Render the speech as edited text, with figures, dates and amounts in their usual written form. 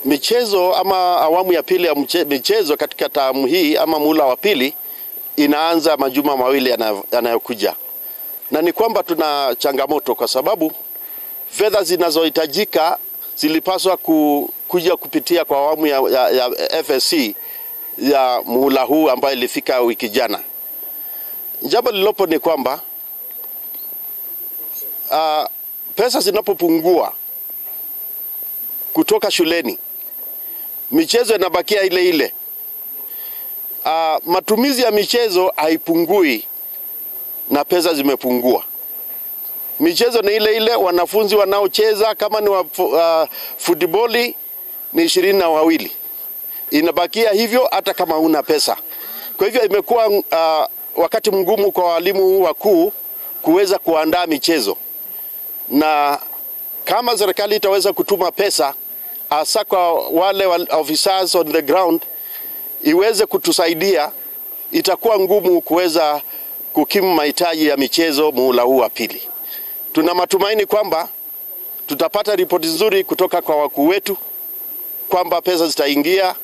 Michezo ama awamu ya pili ya michezo katika taamu hii ama muhula wa pili inaanza majuma mawili yanayokuja. Na ni kwamba tuna changamoto kwa sababu fedha zinazohitajika zilipaswa kuja kupitia kwa awamu ya FSC ya muhula huu ambayo ilifika wiki jana. Jambo lilopo ni kwamba pesa zinapopungua kutoka shuleni, michezo inabakia ile ile. Matumizi ya michezo haipungui na pesa zimepungua. Michezo ni ile ile, wanafunzi wanaocheza kama ni football ni 22. Inabakia hivyo hata kama huna pesa. Kwa hivyo imekuwa wakati mgumu kwa walimu wakuu kuweza kuandaa michezo. Na kama serikali itaweza kutuma pesa hasa kwa wale officers on the ground iweze kutusaidia, itakuwa ngumu kuweza kukimu mahitaji ya michezo muhula huu wa pili. Tuna matumaini kwamba tutapata ripoti nzuri kutoka kwa wakuu wetu kwamba pesa zitaingia